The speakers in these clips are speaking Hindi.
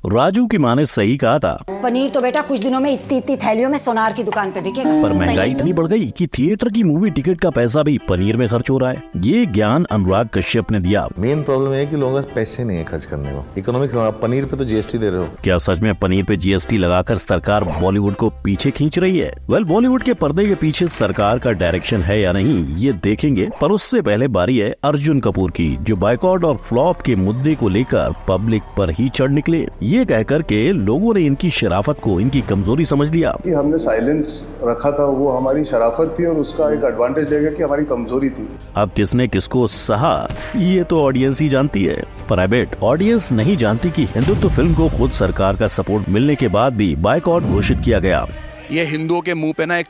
राजू की माँ ने सही कहा था। पनीर तो बेटा कुछ दिनों में इतनी इतनी थैलियों में सोनार की दुकान पे बिकेगा। पर महंगाई इतनी बढ़ गई कि थिएटर की मूवी टिकट का पैसा भी पनीर में खर्च हो रहा है। ये ज्ञान अनुराग कश्यप ने दिया। मेन प्रॉब्लम है कि लोगों के पैसे नहीं है खर्च करने को। इकोनॉमिक्स, पनीर पे तो जीएसटी दे रहे हो। क्या सच में पनीर पे जीएसटी लगाकर सरकार बॉलीवुड को पीछे खींच रही है? वेल, बॉलीवुड के पर्दे के पीछे सरकार का डायरेक्शन है या नहीं, ये देखेंगे। पर उससे पहले बारी है अर्जुन कपूर की, जो बायकॉट और फ्लॉप के मुद्दे को लेकर पब्लिक पर ही चढ़ निकले। ये कहकर के लोगों ने इनकी शराफत को इनकी कमजोरी समझ लिया कि हमने साइलेंस रखा था, वो हमारी शराफत थी और उसका एक एडवांटेज ले गया कि हमारी कमजोरी थी। अब किसने किसको सहा ये तो ऑडियंस ही जानती है। प्राइवेट ऑडियंस नहीं जानती कि हिंदुत्व फिल्म को खुद सरकार का सपोर्ट मिलने के बाद भी बायकॉट घोषित किया गया। ये हिंदुओं के मुंह पे ना एक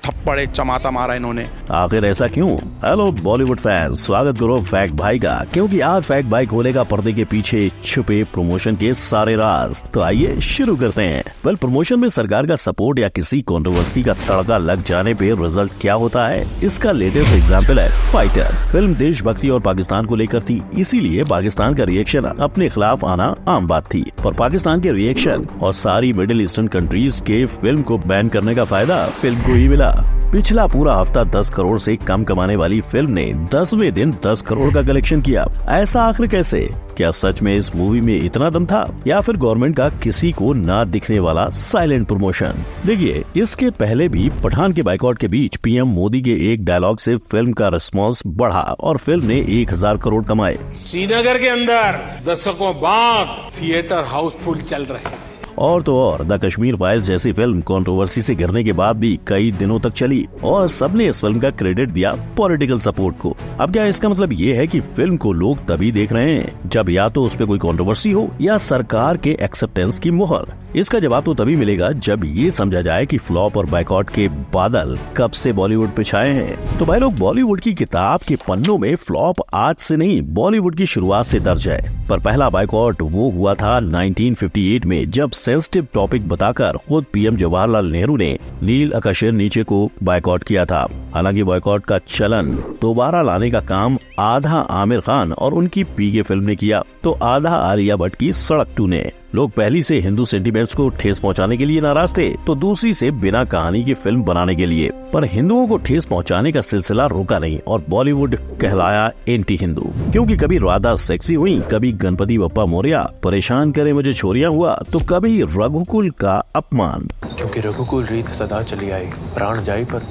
थप्पड़, एक चमाता मारा इन्होंने। आखिर ऐसा क्यों? हेलो बॉलीवुड फैंस, स्वागत करो फैक्ट भाई का, क्योंकि आज फैक्ट भाई खोलेगा पर्दे के पीछे छुपे प्रमोशन के सारे राज। तो आइए शुरू करते हैं। वेल, प्रमोशन में सरकार का सपोर्ट या किसी कंट्रोवर्सी का तड़का लग जाने पे रिजल्ट क्या होता है, इसका लेटेस्ट एग्जाम्पल है फाइटर। फिल्म देशभक्ति और पाकिस्तान को लेकर थी, इसीलिए पाकिस्तान का रिएक्शन अपने खिलाफ आना आम बात थी। पर पाकिस्तान के रिएक्शन और सारी मिडिल ईस्टर्न कंट्रीज के फिल्म को बैन करने का फायदा फिल्म को ही मिला। पिछला पूरा हफ्ता 10 करोड़ से कम कमाने वाली फिल्म ने 10वें दिन 10 करोड़ का कलेक्शन किया। ऐसा आखिर कैसे? क्या सच में इस मूवी में इतना दम था, या फिर गवर्नमेंट का किसी को ना दिखने वाला साइलेंट प्रमोशन? देखिए, इसके पहले भी पठान के बायकॉट के बीच पीएम मोदी के एक डायलॉग से फिल्म का रिस्पॉन्स बढ़ा और फिल्म ने 1000 करोड़ कमाए। श्रीनगर के अंदर दशकों बाद थिएटर हाउसफुल चल रहे थे। और तो और द कश्मीर फाइल्स जैसी फिल्म कंट्रोवर्सी से गिरने के बाद भी कई दिनों तक चली और सबने इस फिल्म का क्रेडिट दिया पॉलिटिकल सपोर्ट को। अब क्या इसका मतलब ये है कि फिल्म को लोग तभी देख रहे हैं जब या तो उस पे कोई कंट्रोवर्सी हो या सरकार के एक्सेप्टेंस की मुहर? इसका जवाब तो तभी मिलेगा जब ये समझा जाए कि फ्लॉप और बायकॉट के बादल कब से बॉलीवुड पे छाए हैं। तो भाई लोग, बॉलीवुड की किताब के पन्नों में फ्लॉप आज से नहीं, बॉलीवुड की शुरुआत से दर्ज है। पर पहला बायकॉट वो हुआ था 1958 में, जब सेंसिटिव टॉपिक बताकर खुद पीएम जवाहरलाल नेहरू ने नील आकाशेर नीचे को बायकॉट किया था। हालांकि बायकॉट का चलन दोबारा लाने का काम आधा आमिर खान और उनकी पीके फिल्म ने किया, तो आधा आलिया भट्ट की सड़क 2 ने। लोग पहली से हिंदू सेंटिमेंट्स को ठेस पहुंचाने के लिए नाराज थे, तो दूसरी से बिना कहानी की फिल्म बनाने के लिए। पर हिंदुओं को ठेस पहुंचाने का सिलसिला रुका नहीं और बॉलीवुड कहलाया एंटी हिंदू, क्योंकि कभी राधा सेक्सी हुई, कभी गणपति बप्पा मोरिया परेशान करे मुझे छोरियां हुआ, तो कभी रघुकुल का अपमान। क्योंकि रघुकुल रीत सदा चली आई, प्राण जाए पर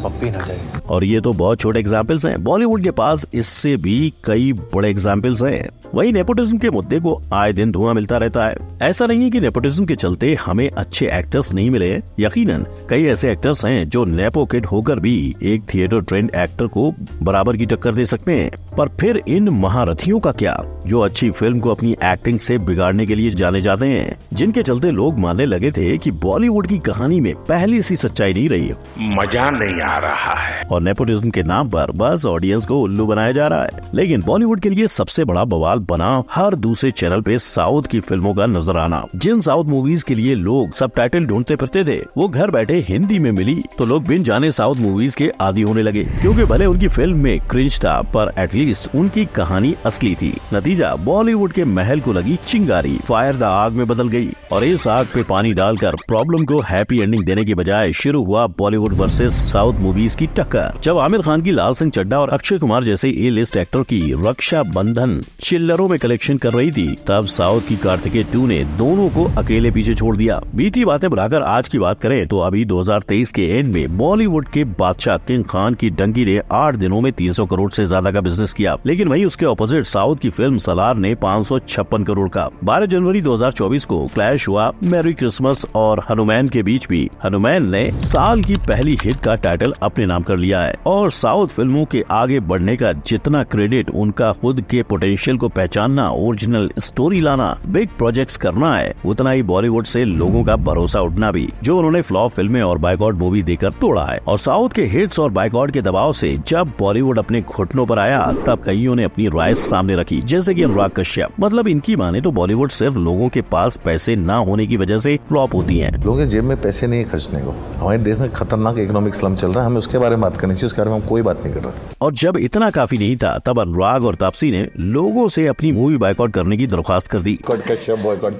पप्पी न जाए। और ये तो बहुत छोटे एग्जाम्पल्स हैं, बॉलीवुड के पास इससे भी कई बड़े एग्जाम्पल्स हैं। वही नेपोटिज्म के मुद्दे को आए दिन धुआं मिलता रहता है। ऐसा नहीं है कि नेपोटिज्म के चलते हमें अच्छे एक्टर्स नहीं मिले। यकीनन कई ऐसे एक्टर्स हैं जो नेपो किड होकर भी एक थिएटर ट्रेंड एक्टर को बराबर की टक्कर दे सकते हैं। पर फिर इन महारथियों का क्या, जो अच्छी फिल्म को अपनी एक्टिंग से बिगाड़ने के लिए जाने जाते हैं, जिनके चलते लोग मानने लगे थे कि बॉलीवुड की कहानी में पहले सी सच्चाई नहीं रही, मजा नहीं आ रहा है और नेपोटिज्म के नाम पर बस ऑडियंस को उल्लू बनाया जा रहा है। लेकिन बॉलीवुड के लिए सबसे बड़ा बवाल बना हर दूसरे चैनल पे साउथ की फिल्मों का नजर आना। जिन साउथ मूवीज के लिए लोग सबटाइटल ढूंढते फिरते थे, वो घर बैठे हिंदी में मिली तो लोग बिन जाने साउथ मूवीज के आदी होने लगे, क्योंकि भले उनकी फिल्म में क्रिंज था, पर एटलीस्ट उनकी कहानी असली थी। नतीजा, बॉलीवुड के महल को लगी चिंगारी, फायर द आग में बदल गई और इस आग पे पानी डालकर प्रॉब्लम को हैप्पी एंडिंग देने की बजाय शुरू हुआ बॉलीवुड वर्सेस साउथ मूवीज की टक्कर। जब आमिर खान की लाल सिंह चड्ढा और अक्षय कुमार जैसे ए लिस्ट एक्टर की रक्षा बंधन चिल्लरों में कलेक्शन कर रही थी, तब साउथ की कार्तिकेय 2 ने दोनों को अकेले पीछे छोड़ दिया। बीती बातें बुलाकर आज की बात करें तो अभी 2023 के एंड में बॉलीवुड के बादशाह किंग खान की डंकी ने 8 दिनों में 300 करोड़ से ज्यादा का बिजनेस किया। लेकिन वहीं उसके ऑपोजिट साउथ की फिल्म सलार ने 556 करोड़ का। 12 जनवरी 2024 को क्लैश हुआ मैरी क्रिसमस और हनुमान के बीच भी। हनुमान ने साल की पहली हिट का टाइटल अपने नाम कर लिया है और साउथ फिल्मों के आगे बढ़ने का जितना क्रेडिट उनका खुद के पोटेंशियल को पहचानना, ओरिजिनल स्टोरी लाना, बिग प्रोजेक्ट्स करना है, उतना ही बॉलीवुड से लोगों का भरोसा उठना भी, जो उन्होंने फ्लॉप फिल्में और बायकॉट मूवी देकर तोड़ा है। और साउथ के हिट्स और बायकॉट के दबाव से जब बॉलीवुड अपने घुटनों पर आया, तब कईयों ने अपनी राय सामने रखी, जैसे कि अनुराग कश्यप। मतलब इनकी माने तो बॉलीवुड सिर्फ लोगों के पास पैसे न होने की वजह से फ्लॉप होती है। लोगों के जेब में पैसे नहीं खर्चने को। हमारे देश में खतरनाक इकोनॉमिक स्लम चल रहा है, हमें उसके बारे में बात करनी चाहिए, उसके बारे में हम कोई बात नहीं कर रहे। और जब इतना काफी नहीं था तब अनुराग और तापसी ने लोगों से अपनी मूवी बॉयकॉट करने की दरख्वास्त कर दी। बॉयकॉट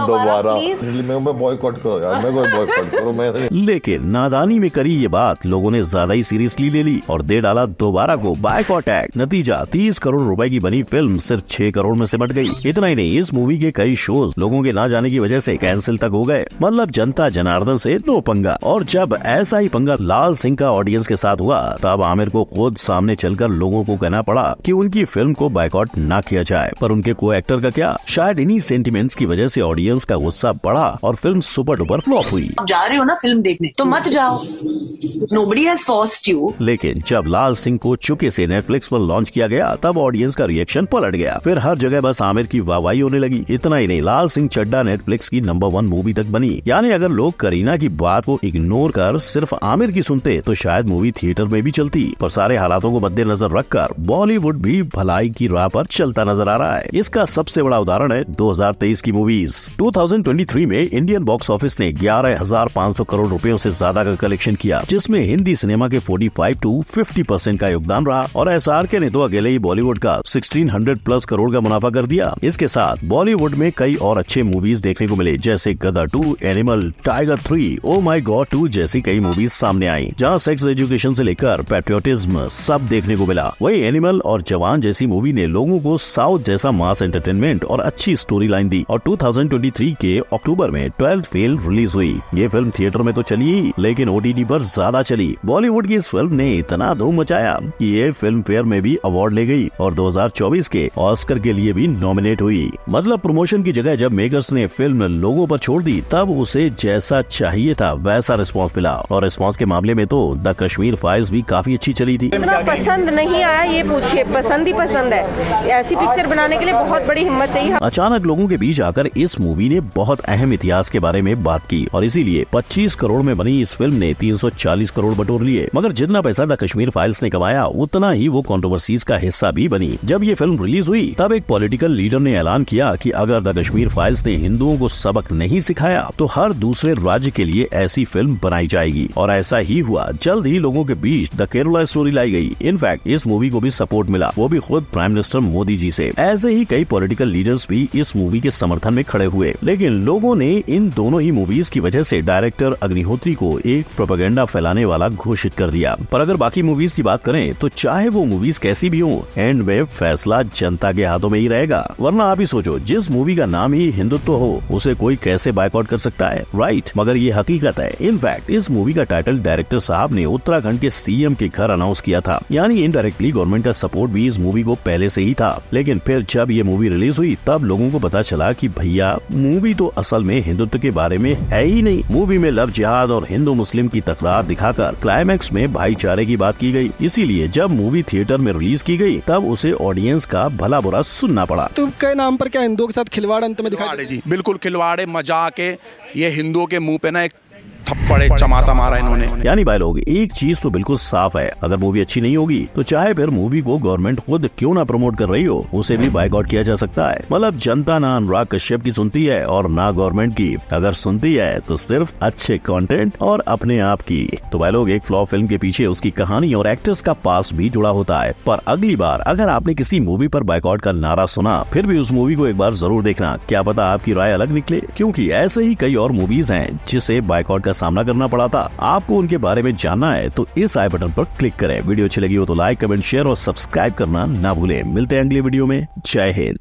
दोबारा, मैं बॉयकॉट करो यार, मैं कोई बॉयकॉट करो मैं। लेकिन नादानी में करी ये बात लोगों ने ज्यादा ही सीरियसली ले ली और दे डाला दोबारा को बॉयकॉट एक्ट। नतीजा 30 करोड़ रुपए की बनी फिल्म सिर्फ 6 करोड़ में सिमट गई। इतना ही नहीं, इस मूवी के कई शोज लोगों के ना जाने की वजह से कैंसिल तक हो गए। मतलब जनता जनार्दन से नो पंगा। और जब ऐसा ही पंगा लाल सिंह का ऑडियंस के साथ हुआ तब आमिर को खुद सामने चलकर लोगों को कहना पड़ा कि उनकी फिल्म को बॉयकॉट ना किया जाए। पर उनके को एक्टर का क्या, शायद इन्हीं सेंटिमेंट्स की वजह से ऑडियंस का गुस्सा बढ़ा और फिल्म सुपर डुपर फ्लॉप हुई। आप जा रहे हो ना फिल्म देखने तो मत जाओ, नोबडी हैज फोर्स्ड यू। लेकिन जब लाल सिंह को चुके से नेटफ्लिक्स पर लॉन्च किया गया तब ऑडियंस का रिएक्शन पलट गया। फिर हर जगह बस आमिर की वाहवाही होने लगी। इतना ही नहीं, लाल सिंह चड्ढा नेटफ्लिक्स की नंबर 1 मूवी तक बनी। यानी अगर लोग करीना की बात को इग्नोर कर सिर्फ आमिर की सुनते तो शायद मूवी थिएटर में भी चलती। पर सारे हालातों को मद्देनजर रखकर बॉलीवुड भी भलाई की राह पर चलता नजर आ रहा है। इसका सबसे बड़ा उदाहरण है 2023 की मूवीज। 2023 में इंडियन बॉक्स ऑफिस ने 11,500 करोड़ रुपयों से ज्यादा का कलेक्शन किया, जिसमें हिंदी सिनेमा के 45 to 50% का योगदान रहा और SRK ने तो अकेले ही बॉलीवुड का 1600+ करोड़ का मुनाफा कर दिया। इसके साथ बॉलीवुड में कई और अच्छे मूवीज देखने को मिले, जैसे गदर 2, एनिमल, टाइगर 3, ओ माई गॉड 2 जैसी कई मूवीज सामने आई, जहां सेक्स एजुकेशन से लेकर पैट्रियोटिज्म सब देखने को मिला। वही एनिमल और जवान जैसी मूवी ने लोगों को साउथ जैसा मास एंटरटेनमेंट और अच्छी स्टोरी लाइन दी। और 2023 के अक्टूबर में 12th फेल रिलीज हुई। ये फिल्म थिएटर में तो चली ही, लेकिन OTT पर ज्यादा चली। बॉलीवुड की इस फिल्म ने इतना धूम मचाया कि ये फिल्म फेयर में भी अवार्ड ले गई और 2024 के ऑस्कर के लिए भी नॉमिनेट हुई। मतलब प्रमोशन की जगह जब मेकर्स ने फिल्म लोगों पर छोड़ दी तब उसे जैसा चाहिए था वैसा रिस्पॉन्स मिला। और रिस्पॉन्स के मामले में तो द कश्मीर फाइल्स भी काफी अच्छी चली थी। इतना पसंद नहीं आया ये पूछिए, पसंद ही पसंद है। ऐसी पिक्चर बनाने के लिए बहुत बड़ी हिम्मत चाहिए। अचानक लोगों के बीच आकर इस मूवी ने बहुत अहम इतिहास के बारे में बात की और इसीलिए 25 करोड़ में बनी इस फिल्म ने 340 करोड़ बटोर लिए। मगर जितना पैसा द कश्मीर फाइल्स ने कमाया उतना ही वो कंट्रोवर्सीज का हिस्सा भी बनी। जब ये फिल्म रिलीज हुई तब एक पॉलिटिकल लीडर ने ऐलान किया कि अगर द कश्मीर फाइल्स ने हिंदुओं को सबक नहीं सिखाया तो हर दूसरे राज्य के लिए ऐसी फिल्म बनाई जाएगी। और ऐसा ही हुआ। जल्द ही लोगों के बीच द केरला स्टोरी लाई गई। इनफैक्ट इस मूवी को भी सपोर्ट मिला, वो भी खुद प्राइम मिनिस्टर मोदी जी से। ऐसे ही कई पॉलिटिकल लीडर्स भी इस मूवी के समर्थन में खड़े हुए। लेकिन लोगों ने इन दोनों ही मूवीज की वजह से डायरेक्टर अग्निहोत्री को एक प्रोपेगेंडा फैलाने वाला घोषित कर दिया। पर अगर बाकी मूवीज की बात करें तो चाहे वो मूवीज कैसी भी हो, एंड में फैसला जनता के हाथों में ही रहेगा। वरना आप ही सोचो, जिस मूवी का नाम ही हिंदुत्व हो उसे कोई कैसे बायकॉट कर सकता है, राइट? मगर ये हकीकत है। इनफैक्ट इस मूवी का टाइटल डायरेक्टर साहब ने उत्तराखंड के CM के घर अनाउंस किया था। यानी इनडायरेक्टली गवर्नमेंट का सपोर्ट भी इस मूवी को पहले से ही था। लेकिन फिर जब ये मूवी रिलीज हुई तब लोगों को पता चला कि भैया मूवी तो असल में हिंदुत्व के बारे में है ही नहीं। मूवी में लव जिहाद और हिंदू मुस्लिम की तकरार दिखाकर क्लाइमैक्स में भाईचारे की बात की गई। इसीलिए जब मूवी थिएटर में रिलीज की गई तब उसे ऑडियंस का भला बुरा सुनना पड़ा। तुम के नाम पर क्या हिंदुओं के साथ खिलवाड़ अंत में दिखाई जी? बिल्कुल खिलवाड़े, मजाक है। ये हिंदुओं के मुंह पे ना एक थप्पड़ चमाता मारा इन्होंने। यानी भाई लोग, एक चीज तो बिल्कुल साफ है, अगर मूवी अच्छी नहीं होगी तो चाहे फिर मूवी को गवर्नमेंट खुद क्यों ना प्रमोट कर रही हो उसे भी बायकॉट किया जा सकता है। मतलब जनता ना अनुराग कश्यप की सुनती है और ना गवर्नमेंट की। अगर सुनती है तो सिर्फ अच्छे कंटेंट और अपने आप की। तो भाई लोग, एक फ्लॉप फिल्म के पीछे उसकी कहानी और एक्टर्स का पास भी जुड़ा होता है। पर अगली बार अगर आपने किसी मूवी पर बायकॉट का नारा सुना फिर भी उस मूवी को एक बार जरूर देखना। क्या पता आपकी राय अलग निकले, क्योंकि ऐसे ही कई और मूवीज हैं जिसे बायकॉट का सामना करना पड़ा था। आपको उनके बारे में जानना है तो इस आई बटन पर क्लिक करें। वीडियो अच्छी लगी हो तो लाइक, कमेंट, शेयर और सब्सक्राइब करना ना भूलें। मिलते हैं अगली वीडियो में। जय हिंद।